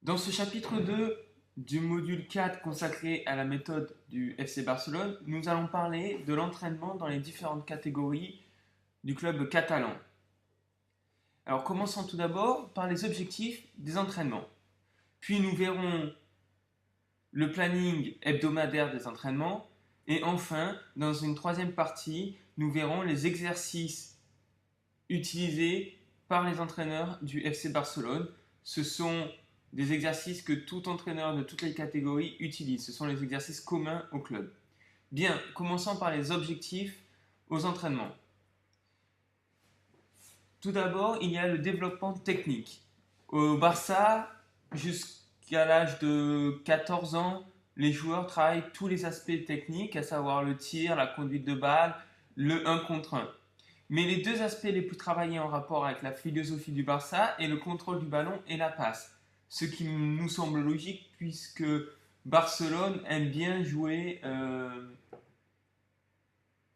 Dans ce chapitre 2 du module 4 consacré à la méthode du FC Barcelone, nous allons parler de l'entraînement dans les différentes catégories du club catalan. Alors commençons tout d'abord par les objectifs des entraînements. Puis nous verrons le planning hebdomadaire des entraînements. Et enfin, dans une troisième partie, nous verrons les exercices utilisés par les entraîneurs du FC Barcelone. Ce sont des exercices que tout entraîneur de toutes les catégories utilise. Ce sont les exercices communs au club. Bien, commençons par les objectifs aux entraînements. Tout d'abord, il y a le développement technique. Au Barça, jusqu'à l'âge de 14 ans, les joueurs travaillent tous les aspects techniques, à savoir le tir, la conduite de balle, le 1 contre 1. Mais les deux aspects les plus travaillés en rapport avec la philosophie du Barça est le contrôle du ballon et la passe. Ce qui nous semble logique puisque Barcelone aime bien jouer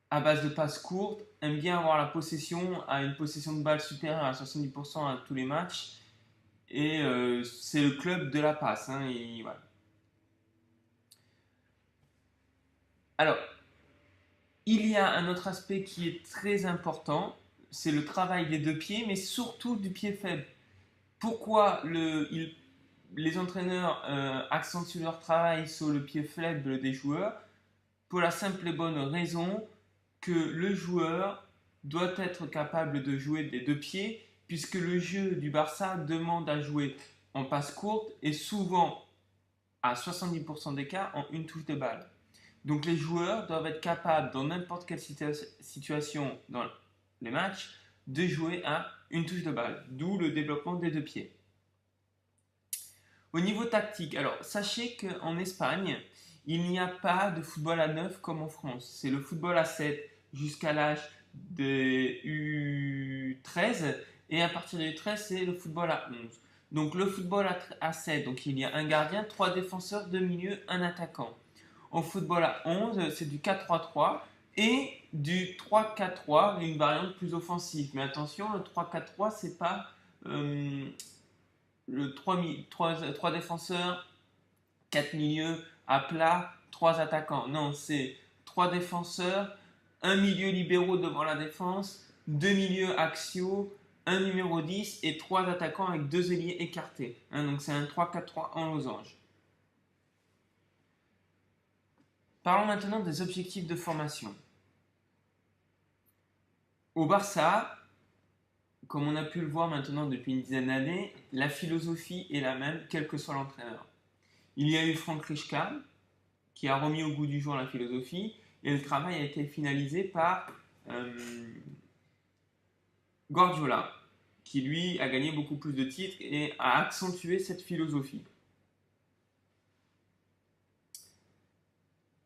à base de passes courtes, aime bien avoir la possession à une possession de balle supérieure à 70% à tous les matchs. Et c'est le club de la passe. Voilà. Alors, il y a un autre aspect qui est très important, c'est le travail des deux pieds, mais surtout du pied faible. Pourquoi les entraîneurs accentuent leur travail sur le pied faible des joueurs? Pour la simple et bonne raison que le joueur doit être capable de jouer des deux pieds, puisque le jeu du Barça demande à jouer en passe courte et souvent à 70% des cas en une touche de balle. Donc les joueurs doivent être capables dans n'importe quelle situation dans les matchs de jouer à une touche de balle, d'où le développement des deux pieds. Au niveau tactique, alors sachez qu'en Espagne, il n'y a pas de football à 9 comme en France. C'est le football à 7 jusqu'à l'âge de U13 et à partir de U13, c'est le football à 11. Donc le football à 7, donc il y a un gardien, 3 défenseurs, 2 milieux, un attaquant. En football à 11, c'est du 4-3-3 et du 3-4-3, une variante plus offensive. Mais attention, le 3-4-3, c'est pas le 3 défenseurs, 4 milieux à plat, 3 attaquants. Non, c'est 3 défenseurs, un milieu libéraux devant la défense, 2 milieux axiaux, un numéro 10 et 3 attaquants avec 2 ailiers écartés. Donc c'est un 3-4-3 en losange. Parlons maintenant des objectifs de formation. Au Barça, comme on a pu le voir maintenant depuis une dizaine d'années, la philosophie est la même, quel que soit l'entraîneur. Il y a eu Frank Rijkaard, qui a remis au goût du jour la philosophie, et le travail a été finalisé par Guardiola, qui lui a gagné beaucoup plus de titres et a accentué cette philosophie.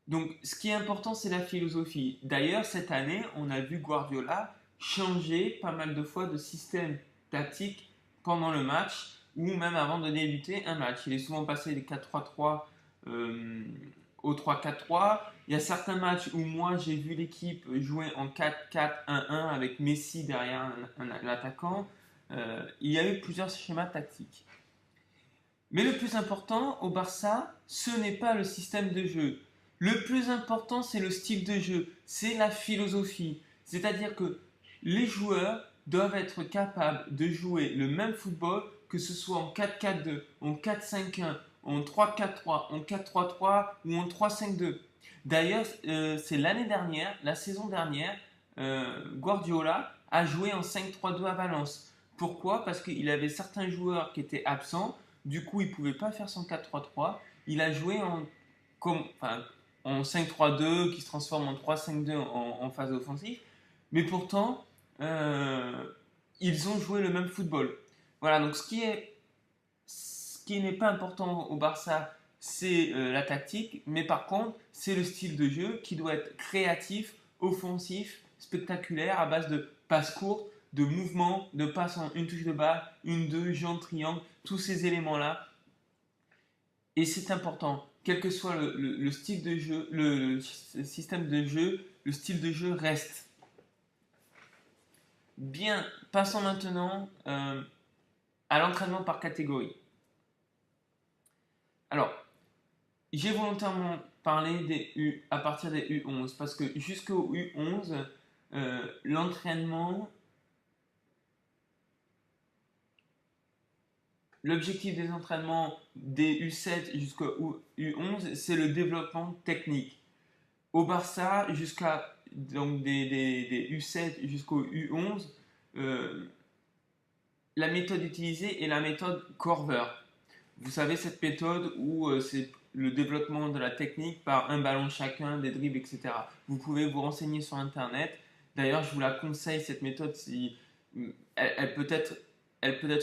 Donc, ce qui est important, c'est la philosophie. D'ailleurs, cette année, on a vu Guardiola changer pas mal de fois de système tactique pendant le match ou même avant de débuter un match. Il est souvent passé des 4-3-3 au 3-4-3. Il y a certains matchs où moi j'ai vu l'équipe jouer en 4-4-1-1 avec Messi derrière l'attaquant. Il y a eu plusieurs schémas tactiques. Mais le plus important au Barça, ce n'est pas le système de jeu. Le plus important, c'est le style de jeu, c'est la philosophie. C'est-à-dire que les joueurs doivent être capables de jouer le même football, que ce soit en 4-4-2, en 4-5-1, en 3-4-3, en 4-3-3 ou en 3-5-2. D'ailleurs, c'est l'année dernière, la saison dernière, Guardiola a joué en 5-3-2 à Valence. Pourquoi? Parce qu'il avait certains joueurs qui étaient absents, du coup il ne pouvait pas faire son 4-3-3. Il a joué en 5-3-2 qui se transforme en 3-5-2 en phase offensive. Mais pourtant, ils ont joué le même football. Voilà, donc ce qui n'est pas important au Barça, c'est la tactique, mais par contre, c'est le style de jeu qui doit être créatif, offensif, spectaculaire, à base de passes courtes, de mouvements, de passes en une touche de balle, une, deux, jambes, triangle, tous ces éléments-là. Et c'est important, quel que soit le style de jeu, le système de jeu, le style de jeu reste. Bien, passons maintenant à l'entraînement par catégorie. Alors, j'ai volontairement parlé à partir des U11 parce que jusqu'au U11, l'entraînement, l'objectif des entraînements des U7 jusqu'au U11, c'est le développement technique. Au Barça, donc des U7 jusqu'au U11, la méthode utilisée est la méthode Corver. Vous savez, cette méthode où c'est le développement de la technique par un ballon chacun, des dribbles, etc. Vous pouvez vous renseigner sur Internet. D'ailleurs, je vous la conseille, cette méthode, si, elle peut être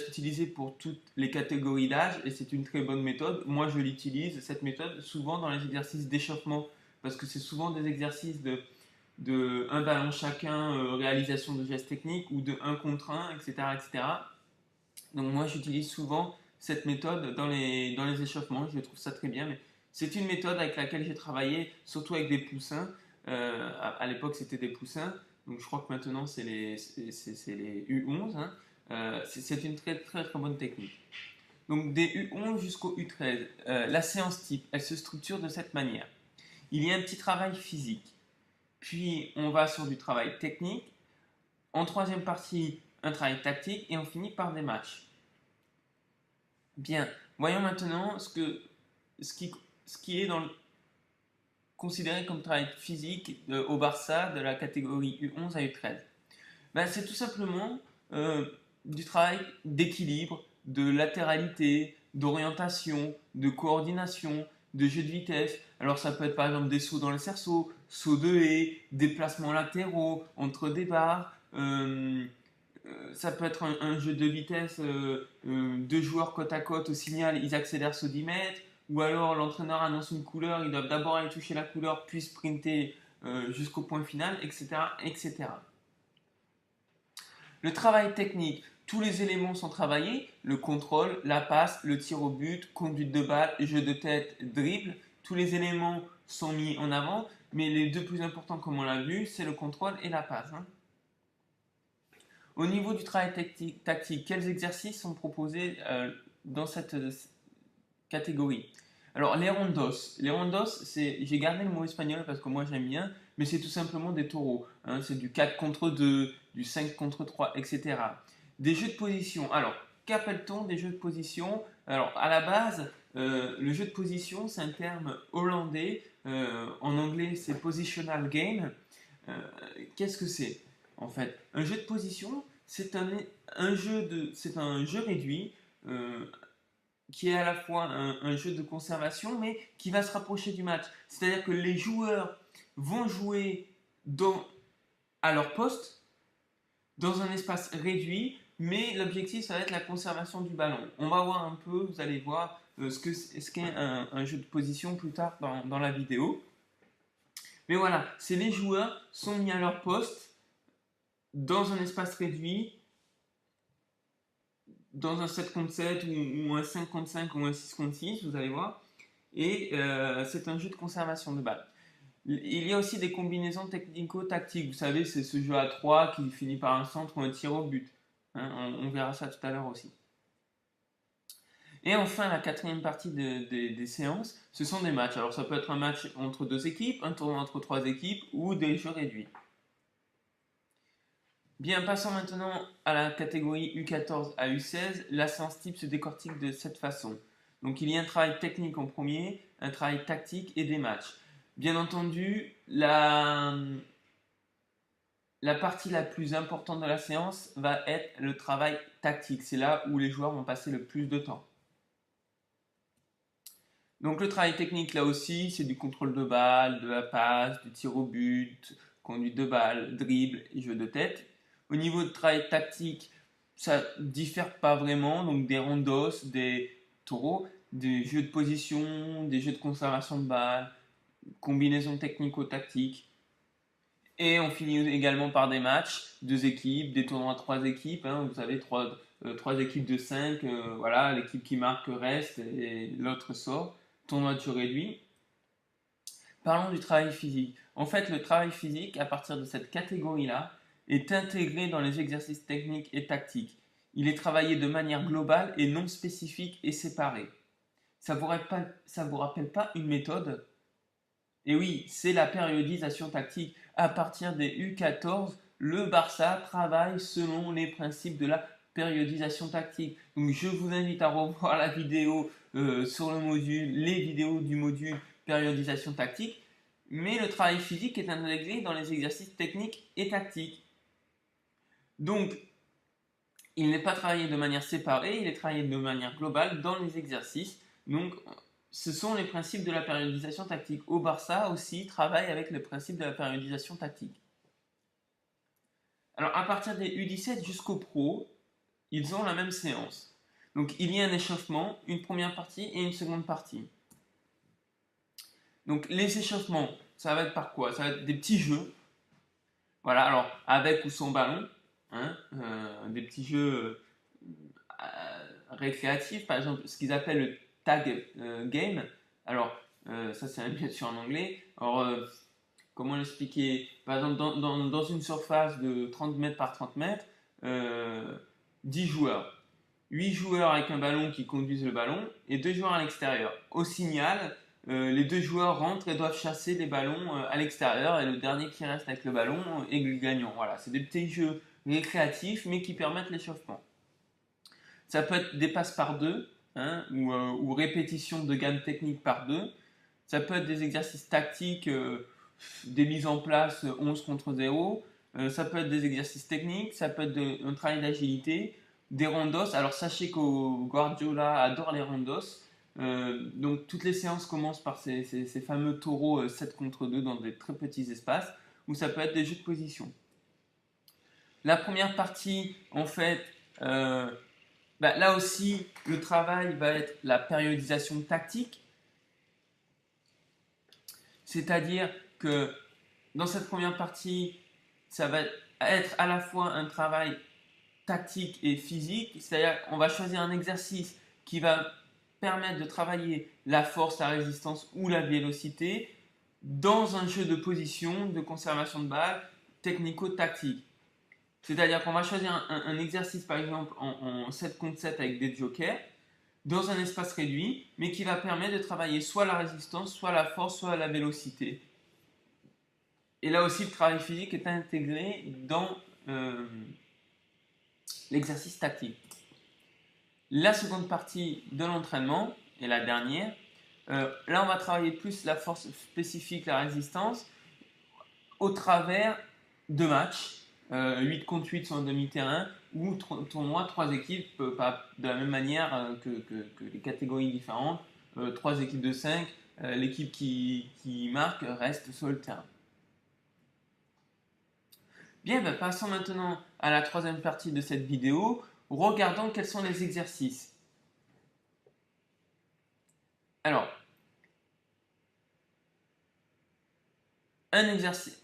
utilisée pour toutes les catégories d'âge et c'est une très bonne méthode. Moi, je l'utilise, cette méthode, souvent dans les exercices d'échauffement parce que c'est souvent des exercices de un ballon chacun, réalisation de gestes techniques ou de 1 contre 1, etc., etc. Donc moi j'utilise souvent cette méthode dans les échauffements, je trouve ça très bien, mais c'est une méthode avec laquelle j'ai travaillé, surtout avec des poussins. À l'époque c'était des poussins, donc je crois que maintenant c'est les U11, hein. C'est une très, très très bonne technique. Donc des U11 jusqu'au U13, la séance type, elle se structure de cette manière. Il y a un petit travail physique, puis on va sur du travail technique, en troisième partie un travail tactique et on finit par des matchs. Bien, voyons maintenant ce qui est considéré comme travail physique au Barça de la catégorie U11 à U13. Ben, c'est tout simplement du travail d'équilibre, de latéralité, d'orientation, de coordination, de jeu de vitesse. Alors ça peut être par exemple des sauts dans le cerceau, sauts de haie, déplacements latéraux entre des barres. Ça peut être un jeu de vitesse, deux joueurs côte à côte au signal, ils accélèrent sur 10 mètres, ou alors l'entraîneur annonce une couleur, ils doivent d'abord aller toucher la couleur, puis sprinter jusqu'au point final, etc., etc. Le travail technique, tous les éléments sont travaillés, le contrôle, la passe, le tir au but, conduite de balle, jeu de tête, dribble, tous les éléments sont mis en avant, mais les deux plus importants, comme on l'a vu, c'est le contrôle et la passe, hein. Au niveau du travail tactique, quels exercices sont proposés dans cette catégorie? Alors, les rondos. Les rondos, j'ai gardé le mot espagnol parce que moi j'aime bien, mais c'est tout simplement des taureaux, hein. C'est du 4 contre 2, du 5 contre 3, etc. Des jeux de position. Alors, qu'appelle-t-on des jeux de position? Alors, à la base, le jeu de position, c'est un terme hollandais. En anglais, c'est positional game. Qu'est-ce que c'est? En fait, un jeu de position, c'est un jeu réduit qui est à la fois un jeu de conservation, mais qui va se rapprocher du match. C'est-à-dire que les joueurs vont jouer à leur poste, dans un espace réduit, mais l'objectif, ça va être la conservation du ballon. On va voir un peu, vous allez voir ce qu'est un jeu de position plus tard dans la vidéo. Mais voilà, c'est les joueurs sont mis à leur poste dans un espace réduit, dans un 7 contre 7 ou un 5 contre 5 ou un 6 contre 6, vous allez voir. Et c'est un jeu de conservation de balle. Il y a aussi des combinaisons technico-tactiques. Vous savez, c'est ce jeu à 3 qui finit par un centre ou un tir au but, hein. On verra ça tout à l'heure aussi. Et enfin, la quatrième partie des séances, ce sont des matchs. Alors ça peut être un match entre deux équipes, un tournoi entre trois équipes ou des jeux réduits. Bien, passons maintenant à la catégorie U14 à U16. La séance type se décortique de cette façon. Donc il y a un travail technique en premier, un travail tactique et des matchs. Bien entendu, la partie la plus importante de la séance va être le travail tactique. C'est là où les joueurs vont passer le plus de temps. Donc le travail technique là aussi, c'est du contrôle de balle, de la passe, du tir au but, conduite de balle, dribble et jeu de tête. Au niveau de travail tactique, ça diffère pas vraiment, donc des rondos, des taureaux, des jeux de position, des jeux de conservation de balle, combinaisons technico-tactiques. Et on finit également par des matchs, deux équipes, des tournois à trois équipes, hein, vous savez, trois équipes de 5, voilà, l'équipe qui marque reste et l'autre sort, tournoi de jeu réduit. Parlons du travail physique. En fait, le travail physique, à partir de cette catégorie-là, est intégré dans les exercices techniques et tactiques. Il est travaillé de manière globale et non spécifique et séparée. ça vous rappelle pas une méthode? Et oui, c'est la périodisation tactique. À partir des U14, le Barça travaille selon les principes de la périodisation tactique. Donc je vous invite à revoir la vidéo sur le module, les vidéos du module périodisation tactique. Mais le travail physique est intégré dans les exercices techniques et tactiques. Donc, il n'est pas travaillé de manière séparée, il est travaillé de manière globale dans les exercices. Donc, ce sont les principes de la périodisation tactique. Au Barça aussi travaille avec le principe de la périodisation tactique. Alors, à partir des U17 jusqu'au Pro, ils ont la même séance. Donc, il y a un échauffement, une première partie et une seconde partie. Donc, les échauffements, ça va être par quoi? Ça va être des petits jeux. Voilà, alors, avec ou sans ballon. Hein, des petits jeux récréatifs, par exemple, ce qu'ils appellent le tag game. Alors, ça c'est bien sûr en anglais. Alors, comment l'expliquer? Par exemple, dans une surface de 30 mètres par 30 mètres, 10 joueurs. 8 joueurs avec un ballon qui conduisent le ballon et 2 joueurs à l'extérieur. Au signal, les 2 joueurs rentrent et doivent chasser les ballons à l'extérieur et le dernier qui reste avec le ballon est le gagnant. Voilà, c'est des petits jeux récréatifs mais qui permettent l'échauffement. Ça peut être des passes par deux, hein, ou répétition de gammes techniques par deux. Ça peut être des exercices tactiques, des mises en place 11 contre 0. Ça peut être des exercices techniques, ça peut être un travail d'agilité, des rondos. Alors sachez que Guardiola adore les rondos. Donc toutes les séances commencent par ces fameux taureaux 7 contre 2 dans des très petits espaces, ou ça peut être des jeux de position. La première partie, en fait, là aussi, le travail va être la périodisation tactique. C'est-à-dire que dans cette première partie, ça va être à la fois un travail tactique et physique. C'est-à-dire qu'on va choisir un exercice qui va permettre de travailler la force, la résistance ou la vélocité dans un jeu de position, de conservation de balle, technico-tactique. C'est-à-dire qu'on va choisir un exercice, par exemple, en 7 contre 7 avec des jokers, dans un espace réduit, mais qui va permettre de travailler soit la résistance, soit la force, soit la vélocité. Et là aussi, le travail physique est intégré dans l'exercice tactique. La seconde partie de l'entraînement, et la dernière, là on va travailler plus la force spécifique, la résistance, au travers de matchs, 8 contre 8 sur un demi-terrain, ou tournoi 3 équipes, pas de la même manière que les catégories différentes, 3 équipes de 5, l'équipe qui marque reste sur le terrain. Bien, passons maintenant à la troisième partie de cette vidéo. Regardons quels sont les exercices. Alors, un exercice.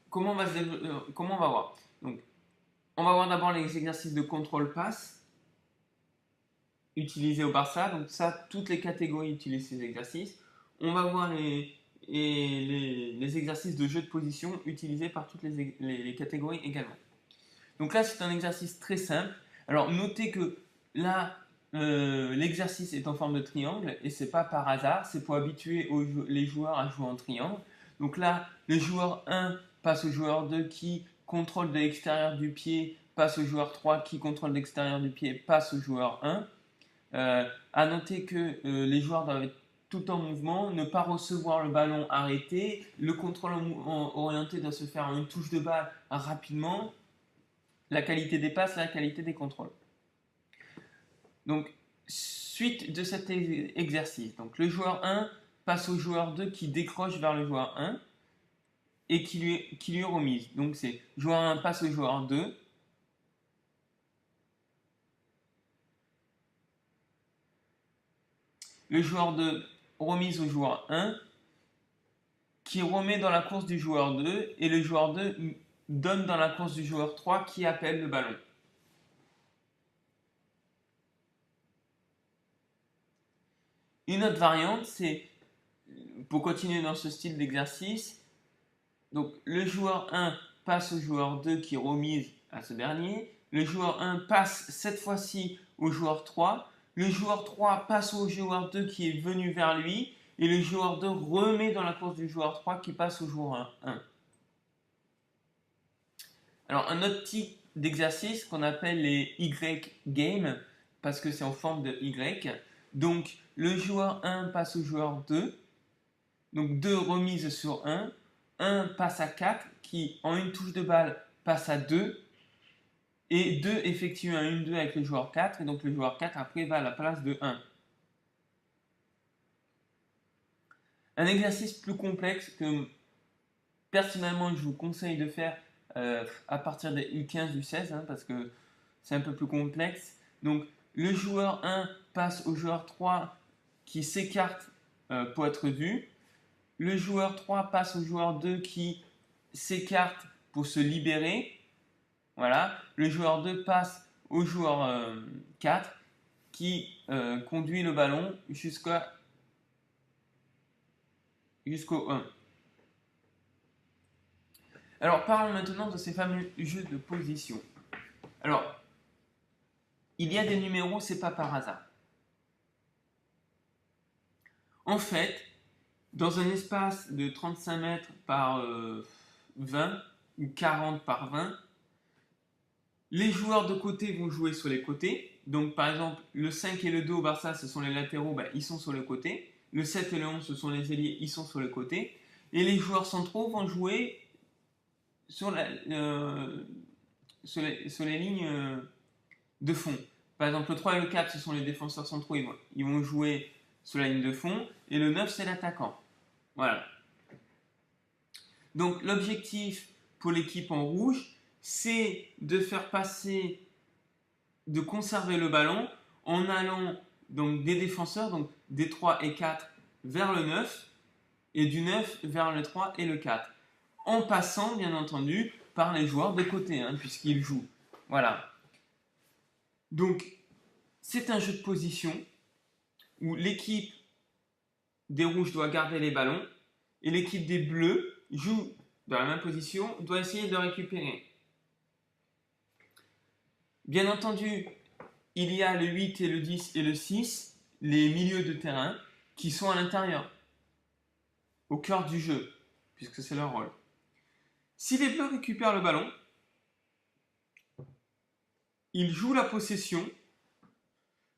Comment on va voir? Donc, on va voir d'abord les exercices de contrôle passe utilisés au Barça. Donc ça, toutes les catégories utilisent ces exercices. On va voir les exercices de jeu de position utilisés par toutes les catégories également. Donc là, c'est un exercice très simple. Alors, notez que là, l'exercice est en forme de triangle et c'est pas par hasard, c'est pour habituer les joueurs à jouer en triangle. Donc là, le joueur 1 passe au joueur 2 qui contrôle de l'extérieur du pied, passe au joueur 3 qui contrôle de l'extérieur du pied, passe au joueur 1. À noter que les joueurs doivent être tout en mouvement, ne pas recevoir le ballon arrêté, le contrôle orienté doit se faire en une touche de balle rapidement, la qualité des passes, la qualité des contrôles. Donc, suite de cet exercice, donc le joueur 1 passe au joueur 2 qui décroche vers le joueur 1 et qui lui remise. Donc, c'est joueur 1 passe au joueur 2. Le joueur 2 remise au joueur 1 qui remet dans la course du joueur 2 et le joueur 2 donne dans la course du joueur 3 qui appelle le ballon. Une autre variante, c'est, pour continuer dans ce style d'exercice, donc le joueur 1 passe au joueur 2 qui remise à ce dernier. Le joueur 1 passe cette fois-ci au joueur 3. le joueur 3 passe au joueur 2 qui est venu vers lui, et le joueur 2 remet dans la course du joueur 3 qui passe au joueur 1. Alors un autre type d'exercice qu'on appelle les Y-games, parce que c'est en forme de Y. Donc le joueur 1 passe au joueur 2, donc 2 remises sur 1 passe à 4 qui en une touche de balle passe à 2, et 2 effectue un 1-2 avec le joueur 4, et donc le joueur 4 après va à la place de 1. Un exercice plus complexe que personnellement je vous conseille de faire à partir des U15, U16, parce que c'est un peu plus complexe. Donc le joueur 1 passe au joueur 3 qui s'écarte pour être vu. Le joueur 3 passe au joueur 2 qui s'écarte pour se libérer. Voilà. Le joueur 2 passe au joueur 4 qui conduit le ballon jusqu'au 1. Alors parlons maintenant de ces fameux jeux de position. Alors, il y a des numéros, c'est pas par hasard. En fait, dans un espace de 35 mètres par 20 ou 40 par 20, les joueurs de côté vont jouer sur les côtés. Donc par exemple, le 5 et le 2 au Barça, ce sont les latéraux, ils sont sur le côté. Le 7 et le 11, ce sont les ailiers, ils sont sur le côté. Et les joueurs centraux vont jouer sur les lignes de fond. Par exemple, le 3 et le 4, ce sont les défenseurs centraux, ils vont jouer sur la ligne de fond, et le 9, c'est l'attaquant. Voilà. Donc, l'objectif pour l'équipe en rouge, c'est de faire passer, de conserver le ballon en allant donc, des défenseurs, donc des 3 et 4 vers le 9, et du 9 vers le 3 et le 4. En passant, bien entendu, par les joueurs de côté, puisqu'ils jouent. Voilà. Donc, c'est un jeu de position où l'équipe des rouges doit garder les ballons et l'équipe des bleus joue dans la même position, doit essayer de récupérer. Bien entendu, il y a le 8 et le 10 et le 6, les milieux de terrain, qui sont à l'intérieur, au cœur du jeu, puisque c'est leur rôle. Si les bleus récupèrent le ballon, ils jouent la possession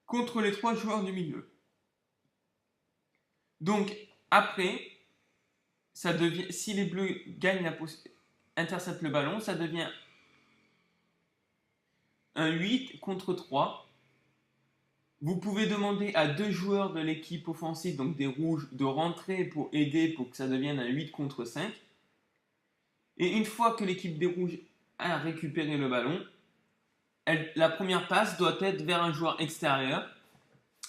contre les 3 joueurs du milieu. Donc, après, ça devient, si les bleus gagnent interceptent le ballon, ça devient un 8 contre 3. Vous pouvez demander à 2 joueurs de l'équipe offensive, donc des rouges, de rentrer pour aider pour que ça devienne un 8 contre 5. Et une fois que l'équipe des rouges a récupéré le ballon, la première passe doit être vers un joueur extérieur.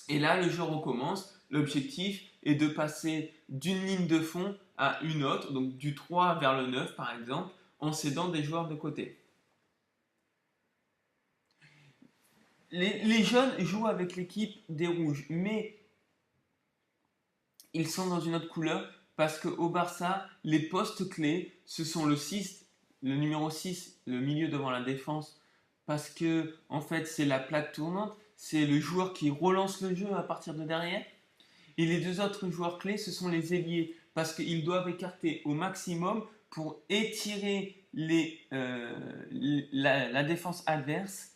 Et là, le jeu recommence. L'objectif est de passer d'une ligne de fond à une autre, donc du 3 vers le 9 par exemple, en cédant des joueurs de côté. Les jeunes jouent avec l'équipe des rouges, mais ils sont dans une autre couleur parce qu'au Barça, les postes clés, ce sont le 6, le numéro 6, le milieu devant la défense, parce que en fait c'est la plaque tournante, c'est le joueur qui relance le jeu à partir de derrière. Et les 2 autres joueurs clés, ce sont les ailiers, parce qu'ils doivent écarter au maximum pour étirer la défense adverse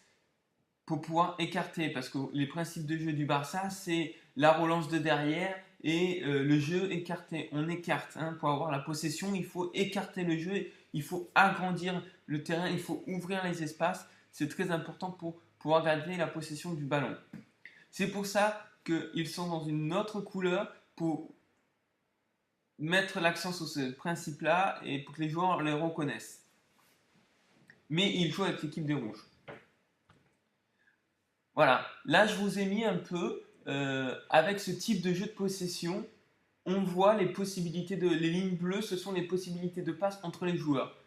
pour pouvoir écarter, parce que les principes de jeu du Barça, c'est la relance de derrière et le jeu écarté. On écarte, pour avoir la possession, il faut écarter le jeu, il faut agrandir le terrain, il faut ouvrir les espaces. C'est très important pour pouvoir garder la possession du ballon. C'est pour ça qu'ils sont dans une autre couleur pour mettre l'accent sur ce principe-là et pour que les joueurs les reconnaissent. Mais ils jouent avec l'équipe des rouges. Voilà, là je vous ai mis un peu, avec ce type de jeu de possession, on voit les possibilités les lignes bleues, ce sont les possibilités de passe entre les joueurs.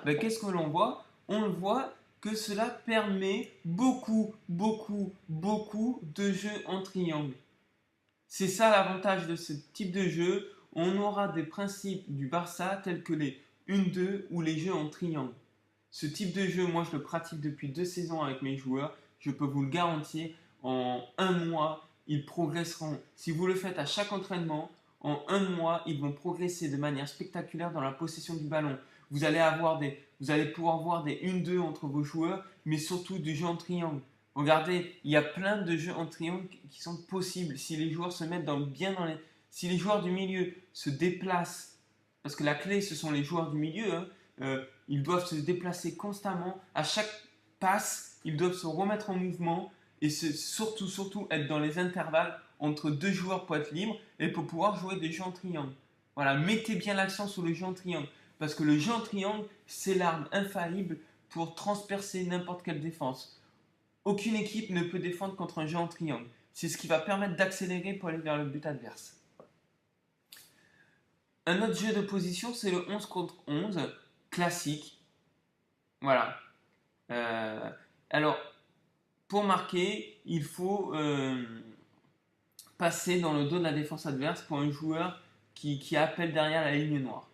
Qu'est-ce que l'on voit? On voit que cela permet beaucoup de jeux en triangle. C'est ça l'avantage de ce type de jeu. On aura des principes du Barça tels que les 1-2 ou les jeux en triangle. Ce type de jeu, moi je le pratique depuis 2 saisons avec mes joueurs. Je peux vous le garantir, en un mois, ils progresseront. Si vous le faites à chaque entraînement, en un mois, ils vont progresser de manière spectaculaire dans la possession du ballon. Vous allez pouvoir voir des 1-2 entre vos joueurs, mais surtout du jeu en triangle. Regardez, il y a plein de jeux en triangle qui sont possibles si les joueurs se mettent si les joueurs du milieu se déplacent, parce que la clé ce sont les joueurs du milieu, hein, ils doivent se déplacer constamment. À chaque passe, ils doivent se remettre en mouvement et surtout être dans les intervalles entre deux joueurs pour être libres et pour pouvoir jouer des jeux en triangle. Voilà, mettez bien l'accent sur le jeu en triangle, parce que le jeu en triangle, c'est l'arme infaillible pour transpercer n'importe quelle défense. Aucune équipe ne peut défendre contre un jeu en triangle. C'est ce qui va permettre d'accélérer pour aller vers le but adverse. Un autre jeu de position, c'est le 11 contre 11, classique. Voilà. Alors, pour marquer, il faut passer dans le dos de la défense adverse pour un joueur qui appelle derrière la ligne noire.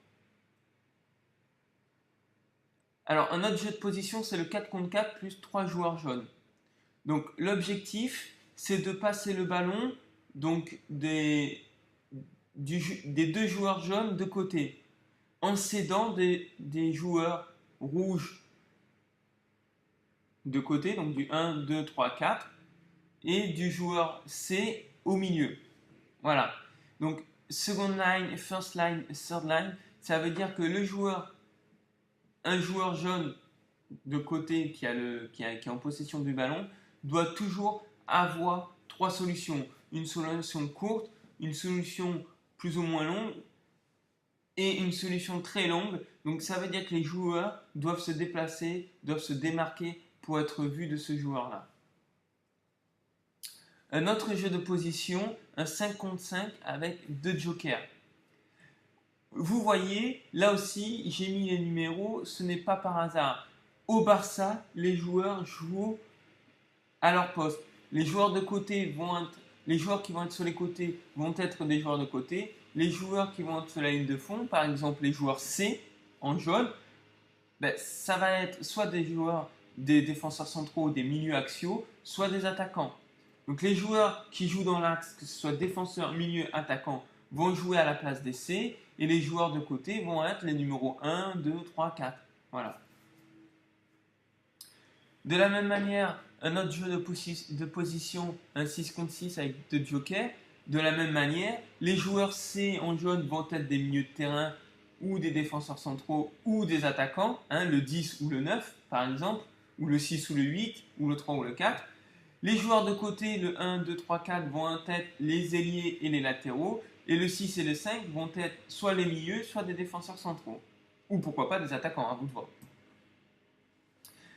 Alors, un autre jeu de position, c'est le 4 contre 4 plus 3 joueurs jaunes. Donc, l'objectif, c'est de passer le ballon donc des deux joueurs jaunes de côté, en cédant des joueurs rouges de côté, donc du 1, 2, 3, 4, et du joueur C au milieu. Voilà. Donc, second line, first line, third line, ça veut dire que un joueur jaune de côté qui est en possession du ballon doit toujours avoir trois solutions. Une solution courte, une solution plus ou moins longue et une solution très longue. Donc ça veut dire que les joueurs doivent se déplacer, doivent se démarquer pour être vus de ce joueur-là. Un autre jeu de position, un 5 contre 5 avec deux jokers. Vous voyez, là aussi, j'ai mis les numéros, ce n'est pas par hasard. Au Barça, les joueurs jouent à leur poste. Les joueurs qui vont être sur les côtés vont être des joueurs de côté. Les joueurs qui vont être sur la ligne de fond, par exemple les joueurs C en jaune, ça va être soit des défenseurs centraux ou des milieux axiaux, soit des attaquants. Donc les joueurs qui jouent dans l'axe, que ce soit défenseurs, milieu, attaquants, vont jouer à la place des C, et les joueurs de côté vont être les numéros 1, 2, 3, 4. Voilà. De la même manière, un autre jeu de position, un 6 contre 6 avec deux jokers. De la même manière, les joueurs C en jaune vont être des milieux de terrain ou des défenseurs centraux ou des attaquants, le 10 ou le 9 par exemple, ou le 6 ou le 8, ou le 3 ou le 4. Les joueurs de côté, le 1, 2, 3, 4 vont être les ailiers et les latéraux, et le 6 et le 5 vont être soit les milieux, soit des défenseurs centraux, ou pourquoi pas des attaquants, à vous de voir.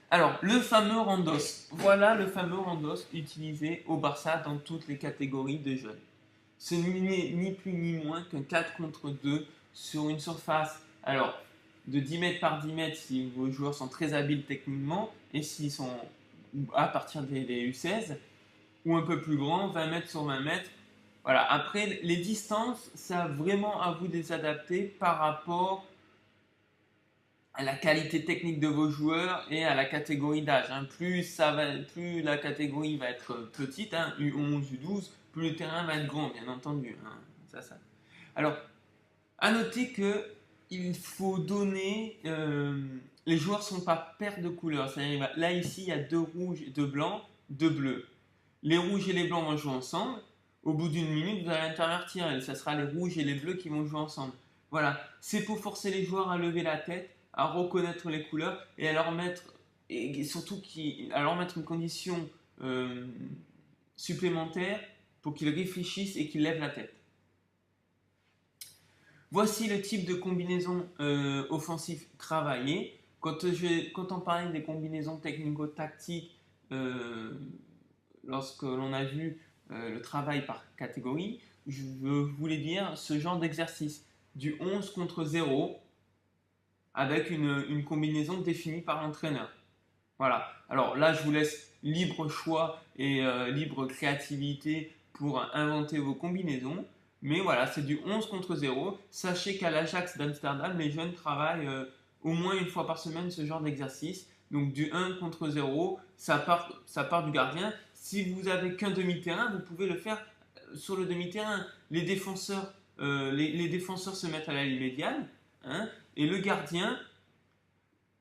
Alors, le fameux randos. Voilà le fameux randos utilisé au Barça dans toutes les catégories de jeunes. Ce n'est ni plus ni moins qu'un 4 contre 2 sur une surface, alors, de 10 mètres par 10 mètres si vos joueurs sont très habiles techniquement, et s'ils sont à partir des U16, ou un peu plus grand, 20 mètres sur 20 mètres. Voilà, après, les distances, ça vraiment à vous de les adapter par rapport à la qualité technique de vos joueurs et à la catégorie d'âge. Plus la catégorie va être petite, U11, U12, plus le terrain va être grand, bien entendu. Ça. Alors, à noter que il faut donner... les joueurs ne sont pas paires de couleurs. C'est-à-dire, là, ici, il y a deux rouges, deux blancs, deux bleus. Les rouges et les blancs vont jouer ensemble. Au bout d'une minute, vous allez intervertir et ce sera les rouges et les bleus qui vont jouer ensemble. Voilà, c'est pour forcer les joueurs à lever la tête, à reconnaître les couleurs et à leur mettre, une condition supplémentaire pour qu'ils réfléchissent et qu'ils lèvent la tête. Voici le type de combinaison offensive travaillée. Quand on parlait des combinaisons technico-tactiques, lorsque l'on a vu le travail par catégorie, je voulais dire ce genre d'exercice, du 11 contre 0, avec une combinaison définie par l'entraîneur. Voilà. Alors là, je vous laisse libre choix et libre créativité pour inventer vos combinaisons. Mais voilà, c'est du 11 contre 0. Sachez qu'à l'Ajax d'Amsterdam, les jeunes travaillent au moins une fois par semaine ce genre d'exercice. Donc du 1 contre 0, ça part du gardien. si vous n'avez qu'un demi-terrain, vous pouvez le faire sur le demi-terrain. Les défenseurs se mettent à la ligne médiane, hein, et le gardien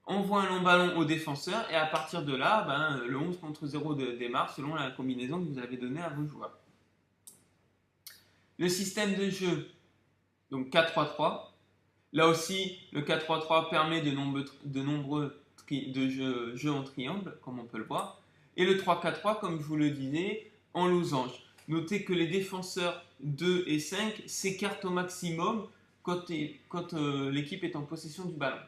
envoie un long ballon au défenseur, et à partir de là, le 11 contre 0 démarre selon la combinaison que vous avez donnée à vos joueurs. Le système de jeu, donc 4-3-3. Là aussi, le 4-3-3 permet de nombreux jeux en triangle, comme on peut le voir. Et le 3-4-3, comme je vous le disais, en losange. Notez que les défenseurs 2 et 5 s'écartent au maximum quand l'équipe est en possession du ballon.